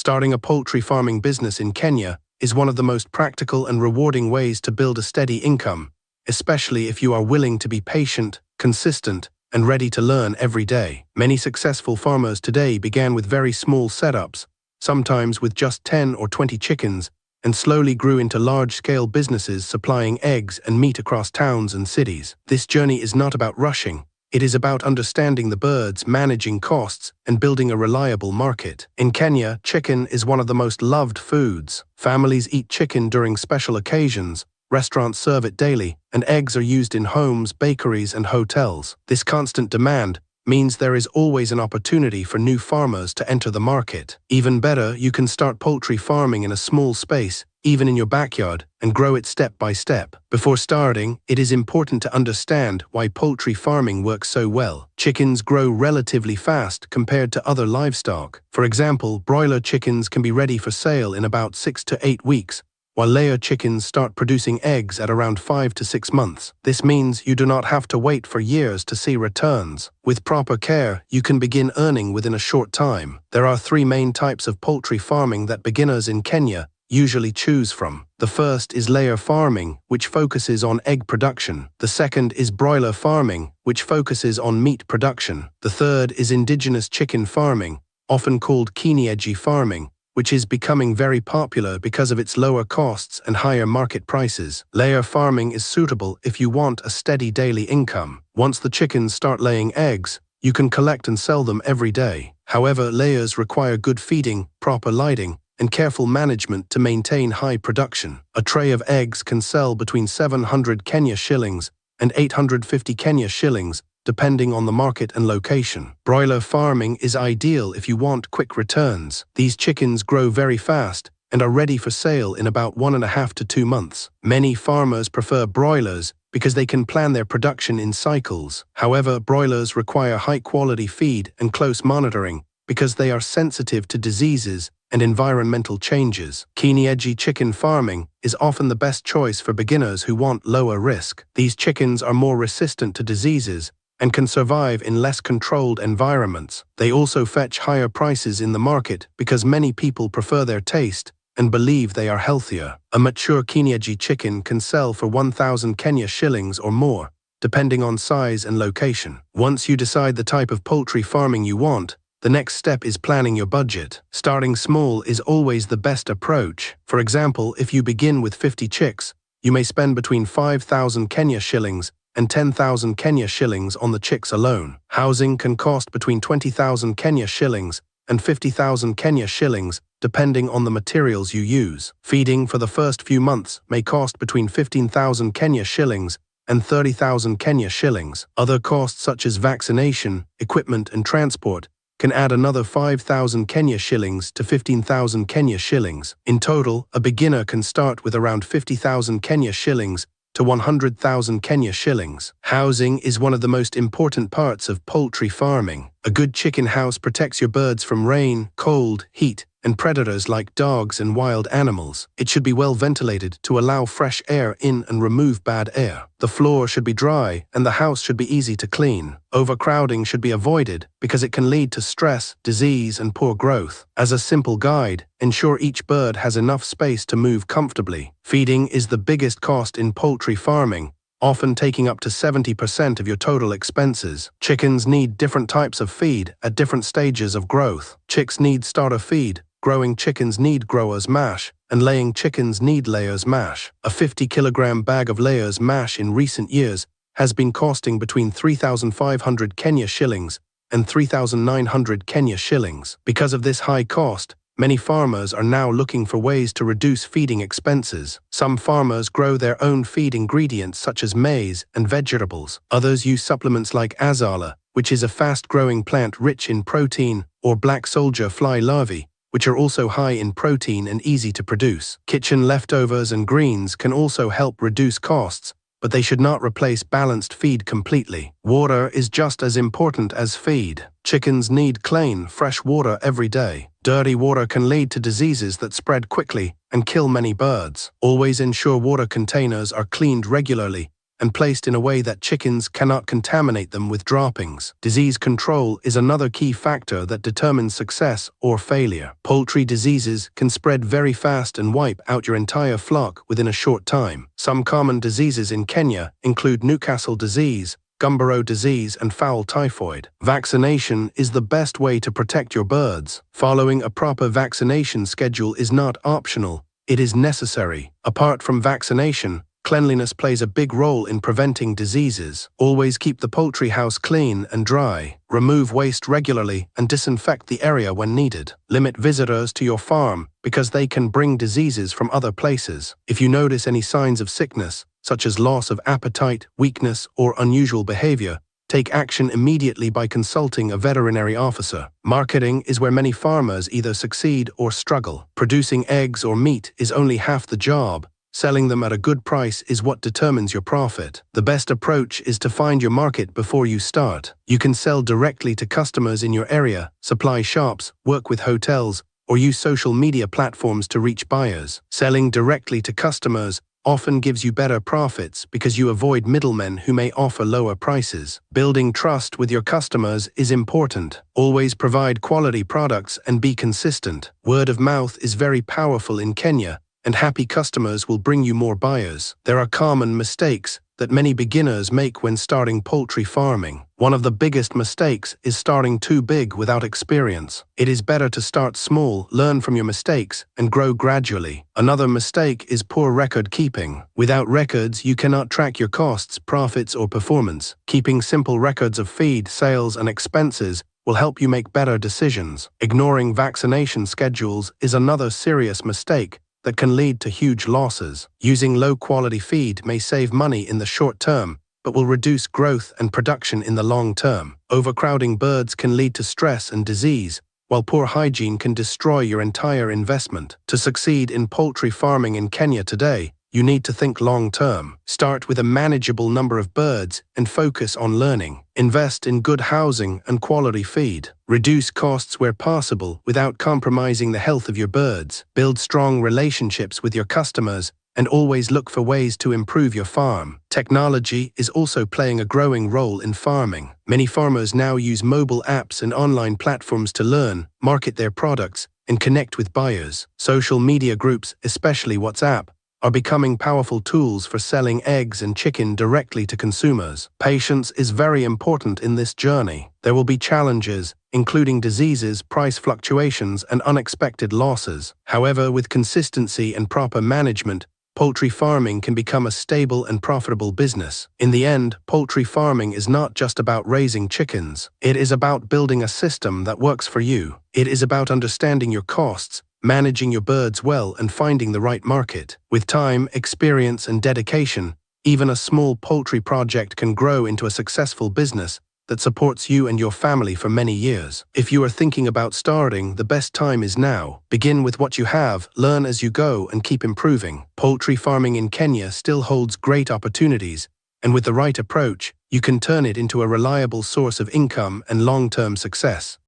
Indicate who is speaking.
Speaker 1: Starting a poultry farming business in Kenya is one of the most practical and rewarding ways to build a steady income, especially if you are willing to be patient, consistent, and ready to learn every day. Many successful farmers today began with very small setups, sometimes with just 10 or 20 chickens, and slowly grew into large-scale businesses supplying eggs and meat across towns and cities. This journey is not about rushing. It is about understanding the birds, managing costs, and building a reliable market. In Kenya, chicken is one of the most loved foods. Families eat chicken during special occasions, restaurants serve it daily, and eggs are used in homes, bakeries, and hotels. This constant demand means there is always an opportunity for new farmers to enter the market. Even better, you can start poultry farming in a small space, even in your backyard, and grow it step by step. Before starting, it is important to understand why poultry farming works so well. Chickens grow relatively fast compared to other livestock. For example, broiler chickens can be ready for sale in about 6 to 8 weeks, while layer chickens start producing eggs at around 5 to 6 months. This means you do not have to wait for years to see returns. With proper care, you can begin earning within a short time. There are 3 main types of poultry farming that beginners in Kenya usually choose from. The first is layer farming, which focuses on egg production. The second is broiler farming, which focuses on meat production. The third is indigenous chicken farming, often called Kienyeji farming, which is becoming very popular because of its lower costs and higher market prices. Layer farming is suitable if you want a steady daily income. Once the chickens start laying eggs, you can collect and sell them every day. However, layers require good feeding, proper lighting, and careful management to maintain high production. A tray of eggs can sell between 700 Kenya shillings and 850 Kenya shillings, depending on the market and location. Broiler farming is ideal if you want quick returns. These chickens grow very fast and are ready for sale in about 1.5 to 2 months. Many farmers prefer broilers because they can plan their production in cycles. However, broilers require high-quality feed and close monitoring because they are sensitive to diseases and environmental changes. Kienyeji chicken farming is often the best choice for beginners who want lower risk. These chickens are more resistant to diseases and can survive in less controlled environments. They also fetch higher prices in the market because many people prefer their taste and believe they are healthier. A mature Kienyeji chicken can sell for 1,000 Kenya shillings or more, depending on size and location. Once you decide the type of poultry farming you want, the next step is planning your budget. Starting small is always the best approach. For example, if you begin with 50 chicks, you may spend between 5,000 Kenya shillings and 10,000 Kenya shillings on the chicks alone. Housing can cost between 20,000 Kenya shillings and 50,000 Kenya shillings, depending on the materials you use. Feeding for the first few months may cost between 15,000 Kenya shillings and 30,000 Kenya shillings. Other costs such as vaccination, equipment, and transport can add another 5,000 Kenya shillings to 15,000 Kenya shillings. In total, a beginner can start with around 50,000 Kenya shillings to 100,000 Kenya shillings. Housing is one of the most important parts of poultry farming. A good chicken house protects your birds from rain, cold, heat, and predators like dogs and wild animals. It should be well ventilated to allow fresh air in and remove bad air. The floor should be dry and the house should be easy to clean. Overcrowding should be avoided because it can lead to stress, disease, and poor growth. As a simple guide, ensure each bird has enough space to move comfortably. Feeding is the biggest cost in poultry farming, often taking up to 70% of your total expenses. Chickens need different types of feed at different stages of growth. Chicks need starter feed, growing chickens need growers mash, and laying chickens need layers mash. A 50-kilogram bag of layers mash in recent years has been costing between 3,500 Kenya shillings and 3,900 Kenya shillings. Because of this high cost, many farmers are now looking for ways to reduce feeding expenses. Some farmers grow their own feed ingredients such as maize and vegetables. Others use supplements like azala, which is a fast-growing plant rich in protein, or black soldier fly larvae, which are also high in protein and easy to produce. Kitchen leftovers and greens can also help reduce costs, but they should not replace balanced feed completely. Water is just as important as feed. Chickens need clean, fresh water every day. Dirty water can lead to diseases that spread quickly and kill many birds. Always ensure water containers are cleaned regularly and placed in a way that chickens cannot contaminate them with droppings. Disease control is another key factor that determines success or failure. Poultry diseases can spread very fast and wipe out your entire flock within a short time. Some common diseases in Kenya include Newcastle disease, Gumboro disease, and fowl typhoid. Vaccination is the best way to protect your birds. Following a proper vaccination schedule is not optional, it is necessary. Apart from vaccination, cleanliness plays a big role in preventing diseases. Always keep the poultry house clean and dry. Remove waste regularly and disinfect the area when needed. Limit visitors to your farm because they can bring diseases from other places. If you notice any signs of sickness, such as loss of appetite, weakness, or unusual behavior, take action immediately by consulting a veterinary officer. Marketing is where many farmers either succeed or struggle. Producing eggs or meat is only half the job. Selling them at a good price is what determines your profit. The best approach is to find your market before you start. You can sell directly to customers in your area, supply shops, work with hotels, or use social media platforms to reach buyers. Selling directly to customers often gives you better profits because you avoid middlemen who may offer lower prices. Building trust with your customers is important. Always provide quality products and be consistent. Word of mouth is very powerful in Kenya, and happy customers will bring you more buyers. There are common mistakes that many beginners make when starting poultry farming. One of the biggest mistakes is starting too big without experience. It is better to start small, learn from your mistakes, and grow gradually. Another mistake is poor record keeping. Without records, you cannot track your costs, profits, or performance. Keeping simple records of feed, sales, and expenses will help you make better decisions. Ignoring vaccination schedules is another serious mistake that can lead to huge losses. Using low-quality feed may save money in the short term, but will reduce growth and production in the long term. Overcrowding birds can lead to stress and disease, while poor hygiene can destroy your entire investment. To succeed in poultry farming in Kenya today, you need to think long-term. Start with a manageable number of birds and focus on learning. Invest in good housing and quality feed. Reduce costs where possible without compromising the health of your birds. Build strong relationships with your customers and always look for ways to improve your farm. Technology is also playing a growing role in farming. Many farmers now use mobile apps and online platforms to learn, market their products, and connect with buyers. Social media groups, especially WhatsApp, are becoming powerful tools for selling eggs and chicken directly to consumers. Patience is very important in this journey. There will be challenges, including diseases, price fluctuations, and unexpected losses. However, with consistency and proper management, poultry farming can become a stable and profitable business. In the end, poultry farming is not just about raising chickens. It is about building a system that works for you. It is about understanding your costs, managing your birds well, and finding the right market. With time, experience, and dedication, even a small poultry project can grow into a successful business that supports you and your family for many years. If you are thinking about starting, the best time is now. Begin with what you have, learn as you go, and keep improving. Poultry farming in Kenya still holds great opportunities, and with the right approach, you can turn it into a reliable source of income and long-term success.